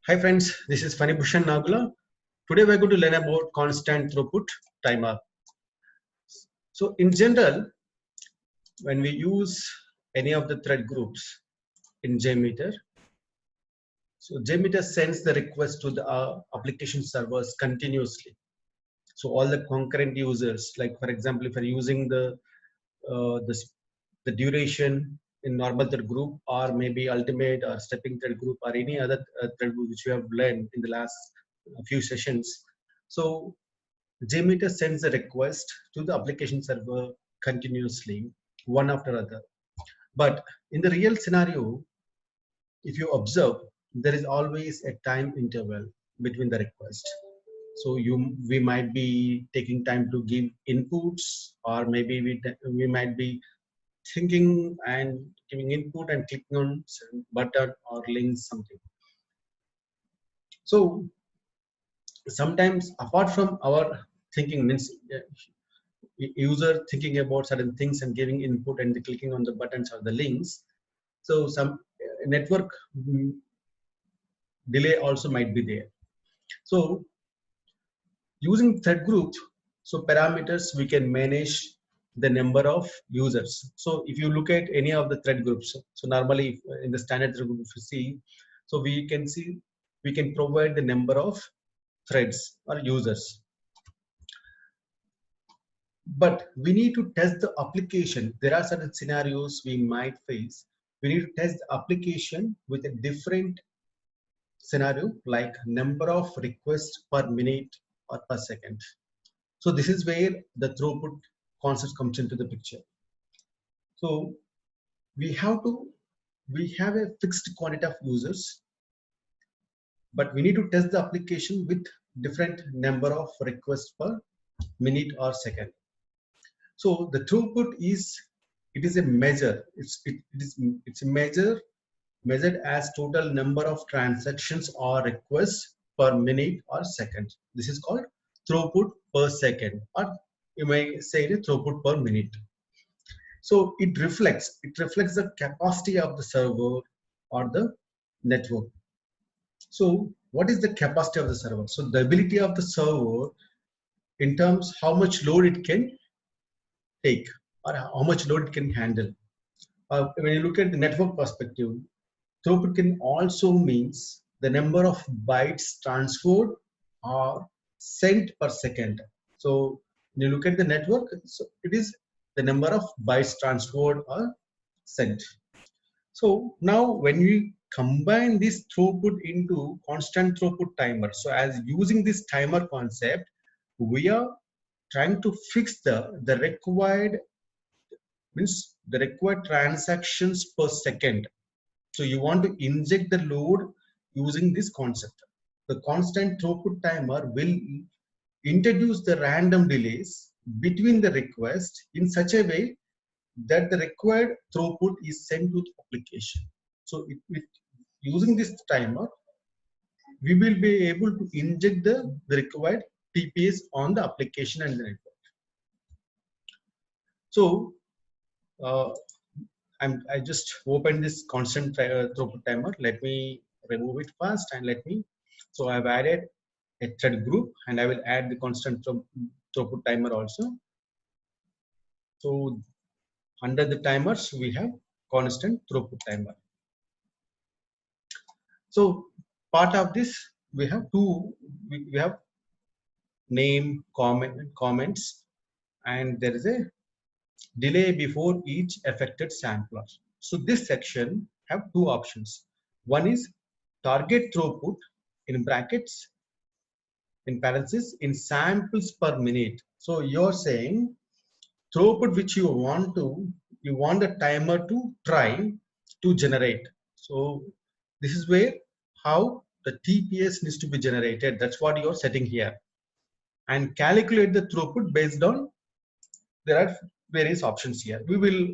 Hi friends, this is Fani Bhushan Nagula. Today we are going to learn about constant throughput timer. So in general, when we use any of the thread groups in JMeter, so JMeter sends the request to the application servers continuously. So all the concurrent users, like for example, if you're using uh, the, the duration in normal thread group, or maybe ultimate or stepping thread group, or any other thread group which we have learned in the last few sessions. So JMeter sends a request to the application server continuously, one after other. But in the real scenario, if you observe, there is always a time interval between the request. So we might be taking time to give inputs, or maybe we might be thinking and giving input and clicking on some button or links something. So sometimes apart from our thinking, means user thinking about certain things and giving input and clicking on the buttons or the links, so some network delay also might be there. So using thread groups, so parameters, we can manage the number of users. So if you look at any of the thread groups, so normally in the standard thread group, if you see, so we can provide the number of threads or users, but we need to test the application. There are certain scenarios we might face. We need to test the application with a different scenario, like number of requests per minute or per second. So this is where the throughput concept comes into the picture. So we have a fixed quantity of users, but we need to test the application with different number of requests per minute or second. So the throughput is a measure. It's a measure measured as total number of transactions or requests per minute or second. This is called throughput per second, or you may say the throughput per minute. So it reflects the capacity of the server or the network. So what is the capacity of the server? So the ability of the server in terms how much load it can take, or how much load it can handle. When you look at the network perspective, throughput can also means the number of bytes transferred or sent per second. So when you look at the network, so it is the number of bytes transferred or sent. So now when we combine this throughput into constant throughput timer, so as using this timer concept, we are trying to fix the required, means the required transactions per second. So you want to inject the load using this concept. The constant throughput timer will introduce the random delays between the requests in such a way that the required throughput is sent to the application. So using this timer, we will be able to inject the required TPS on the application and the network. So uh, I just opened this constant throughput timer. Let me remove it first and so I've added a thread group and I will add the constant throughput timer also. So under the timers, we have constant throughput timer. So part of this, we have we have name, comments, and there is a delay before each affected sampler. So this section have two options. One is target throughput in brackets, in parentheses, in samples per minute. So you're saying throughput which you want the timer to try to generate. So this is where how the TPS needs to be generated. That's what you're setting here, and calculate the throughput based on, there are various options here. We will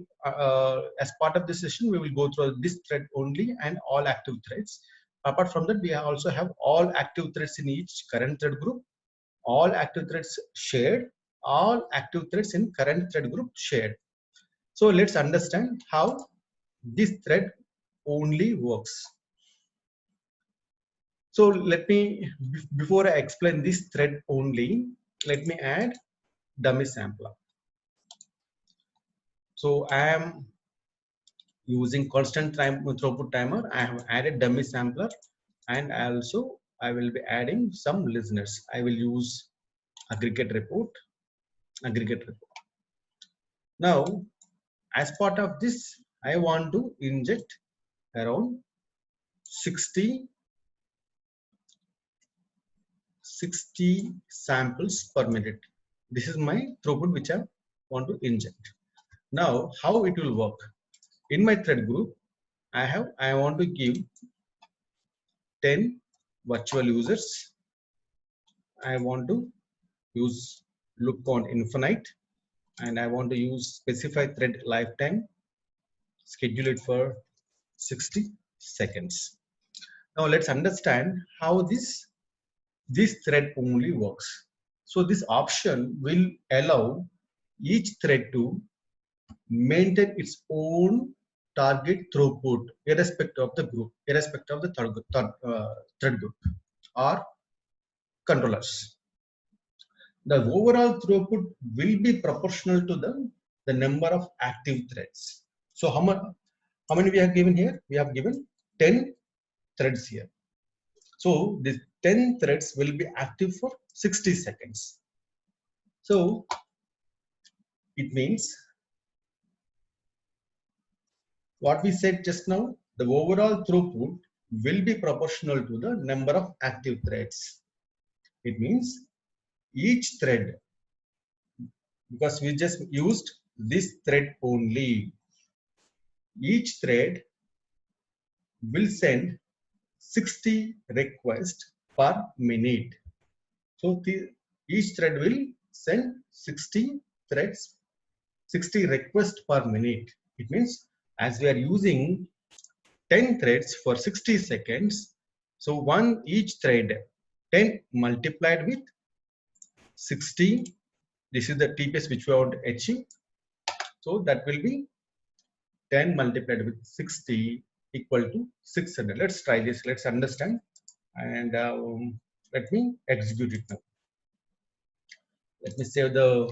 as part of this session, we will go through this thread only and all active threads. Apart from that, we also have all active threads in each current thread group, all active threads shared, all active threads in current thread group shared. So let's understand how this thread only works. So let me, before I explain this thread only, let me add dummy sampler. So I am using constant time throughput timer. I have added dummy sampler, and I will be adding some listeners. I will use aggregate report. Now, as part of this, I want to inject around 60 samples per minute. This is my throughput which I want to inject. Now, how it will work? In my thread group, I want to give 10 virtual users. I want to use loop on infinite, and I want to use specify thread lifetime, schedule it for 60 seconds. Now let's understand how this thread only works. So this option will allow each thread to maintain its own target throughput irrespective of the group, irrespective of the thread group or controllers. The overall throughput will be proportional to the number of active threads. So how many we have given here? We have given 10 threads here. So these 10 threads will be active for 60 seconds. So it means what we said just now, the overall throughput will be proportional to the number of active threads. It means each thread, because we just used this thread only, each thread will send 60 requests per minute. So each thread will send 60 requests per minute. It means as we are using 10 threads for 60 seconds, so each thread 10 multiplied with 60, this is the TPS which we want to achieve. So that will be 10 multiplied with 60 equal to 600. Let's try this. Let's understand, and let me execute it now. Let me save the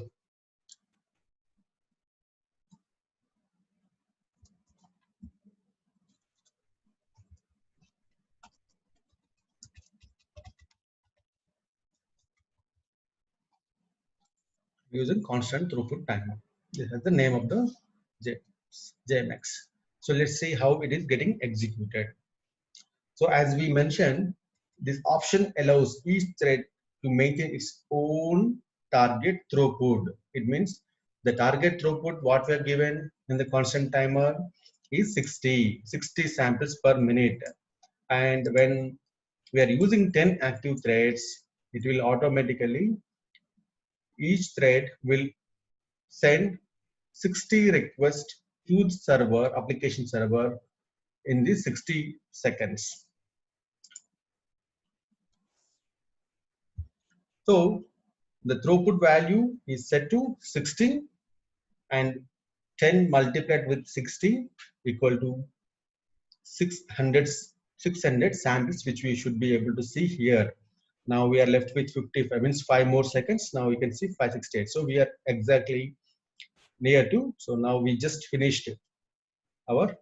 using constant throughput timer. This is the name of the JMX. So let's see how it is getting executed. So as we mentioned, this option allows each thread to maintain its own target throughput. It means the target throughput what we are given in the constant timer is 60 samples per minute. And when we are using 10 active threads, it will automatically, each thread will send 60 requests to the server, application server, in these 60 seconds. So the throughput value is set to 60, and 10 multiplied with 60 equal to 600 samples, which we should be able to see here. Now we are left with 55, means 5 more seconds. Now we can see 568. So we are exactly near to. So now we just finished our.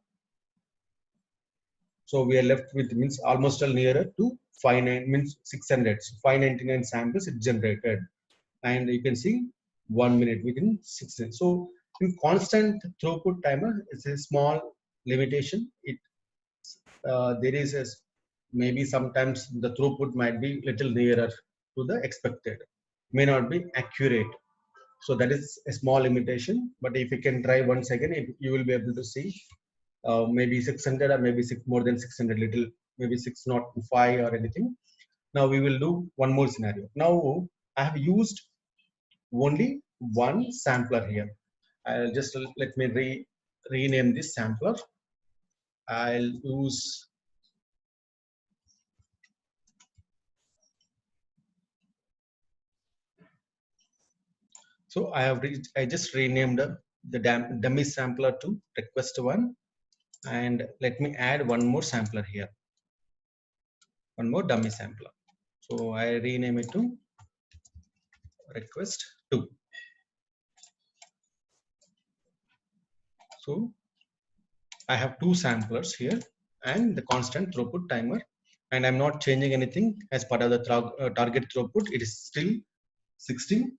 So we are left with, means almost nearer to 59, means 600. So 599 samples it generated, and you can see 1 minute within 6 minutes. So in constant throughput timer, it's a small limitation. There is maybe sometimes the throughput might be little nearer to the expected, may not be accurate. So that is a small limitation. But if you can try once again, you will be able to see maybe 600 or maybe more than 600, little maybe 605 or anything. Now we will do one more scenario. Now I have used only one sampler here. I'll just let me rename this sampler. I'll use so I just renamed the dummy sampler to request one, and let me add one more sampler here. one more dummy sampler. So I rename it to request 2. So I have 2 samplers here and the constant throughput timer, and I'm not changing anything as part of the target throughput. It is still 16,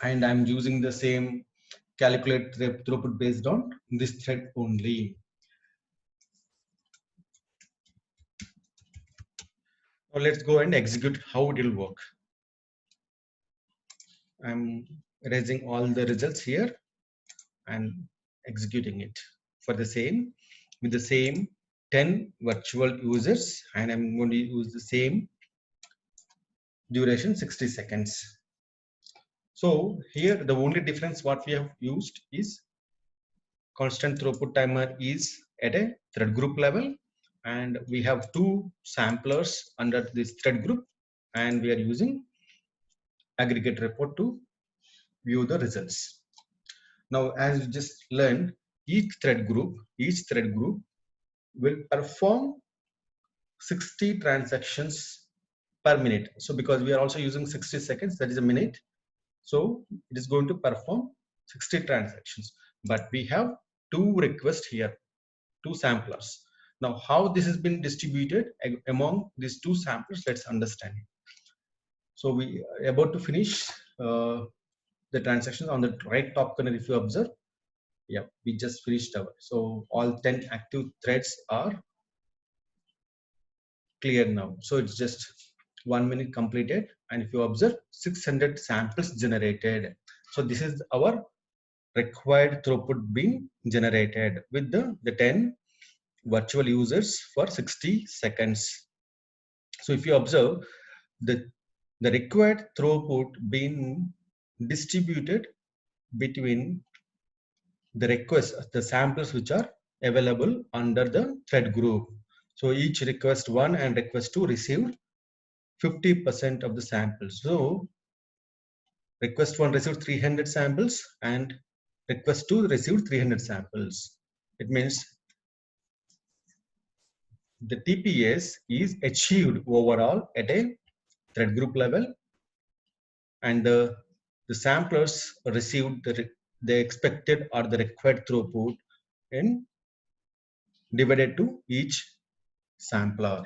and I'm using the same calculate throughput based on this thread only. Now let's go and execute how it will work. I'm erasing all the results here and executing it for the same with the same 10 virtual users, and I'm going to use the same duration 60 seconds. So here the only difference what we have used is constant throughput timer is at a thread group level, and we have 2 samplers under this thread group, and we are using aggregate report to view the results. Now, as you just learned, each thread group will perform 60 transactions per minute. So because we are also using 60 seconds, that is a minute. So it is going to perform 60 transactions. But we have 2 requests here, 2 samplers. Now, how this has been distributed among these 2 samplers, let's understand. So we are about to finish the transactions on the right top corner. If you observe, yeah, we just finished our. So all 10 active threads are clear now. So it's just 1 minute completed, and if you observe 600 samples generated. So this is our required throughput being generated with the 10 virtual users for 60 seconds. So if you observe the required throughput being distributed between the requests, the samples which are available under the thread group. So each request 1 and request 2 received 50% of the samples. So request 1 received 300 samples and request 2 received 300 samples. It means the TPS is achieved overall at a thread group level, and the samplers received the expected or the required throughput in divided to each sampler.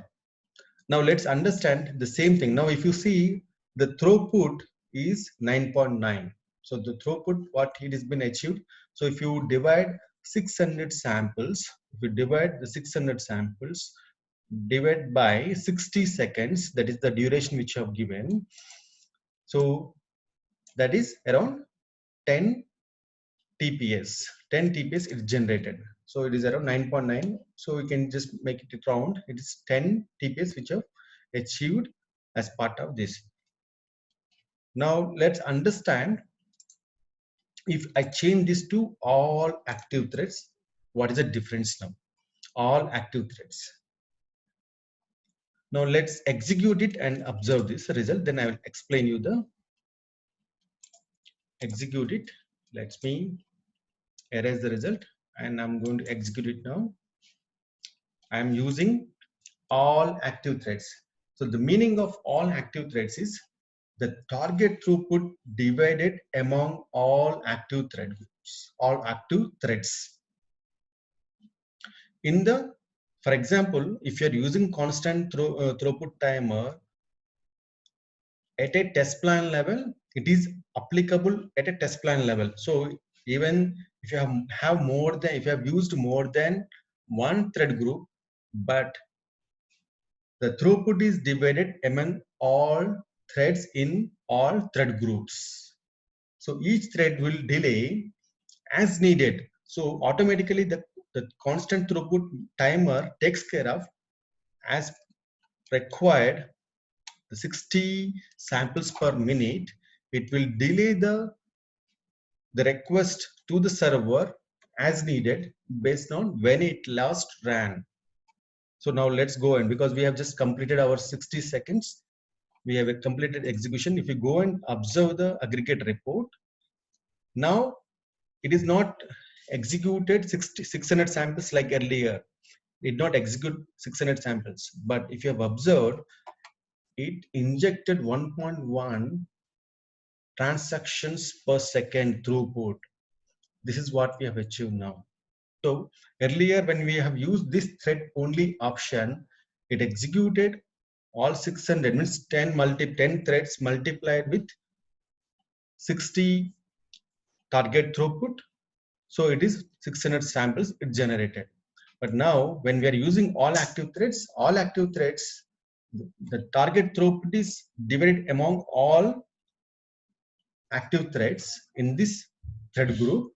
Now let's understand the same thing. Now if you see, the throughput is 9.9. So the throughput what it has been achieved. So if you divide 600 samples, if you divide the 600 samples, divide by 60 seconds, that is the duration which you have given. So that is around 10 TPS. 10 TPS is generated. So it is around 9.9. So we can just make it round. It is 10 TPS which have achieved as part of this. Now let's understand, if I change this to all active threads, what is the difference now? All active threads. Now let's execute it and observe this result. Then I will explain you the execute it. Let me erase the result and I'm going to execute it now. I'm using all active threads. So the meaning of all active threads is the target throughput divided among all active thread groups, all active threads. For example, if you're using constant throughput timer at a test plan level, it is applicable at a test plan level. So even if you if you have used more than one thread group, but the throughput is divided among all threads in all thread groups. So each thread will delay as needed. So automatically the constant throughput timer takes care of as required the 60 samples per minute. It will delay the request to the server as needed based on when it last ran. So now let's go in, because we have just completed our 60 seconds. We have a completed execution. If you go and observe the aggregate report, now it is not executed 600 samples like earlier. did not execute 600 samples. But if you have observed, it injected 1.1 transactions per second throughput. This is what we have achieved now. So earlier when we have used this thread only option, it executed all 600, means 10 threads multiplied with 60 target throughput. So it is 600 samples it generated. But now when we are using all active threads, the target throughput is divided among all active threads in this thread group,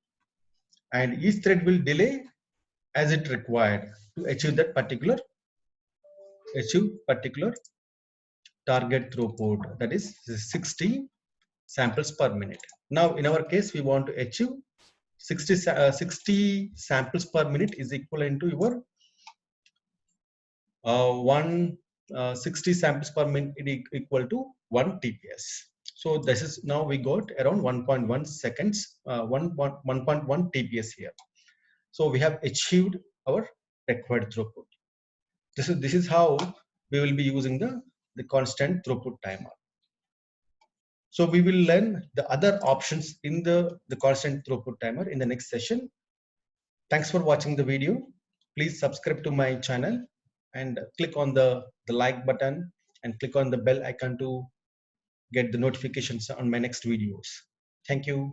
and each thread will delay as it required to achieve that particular target throughput, that is 60 samples per minute. Now in our case we want to achieve 60 samples per minute is equivalent to your 60 samples per minute equal to 1 TPS. So this is, now we got around 1.1 seconds, 1.1 TPS here. So we have achieved our required throughput. This is how we will be using the constant throughput timer. So we will learn the other options in the constant throughput timer in the next session. Thanks for watching the video. Please subscribe to my channel and click on the like button and click on the bell icon to get the notifications on my next videos. Thank you.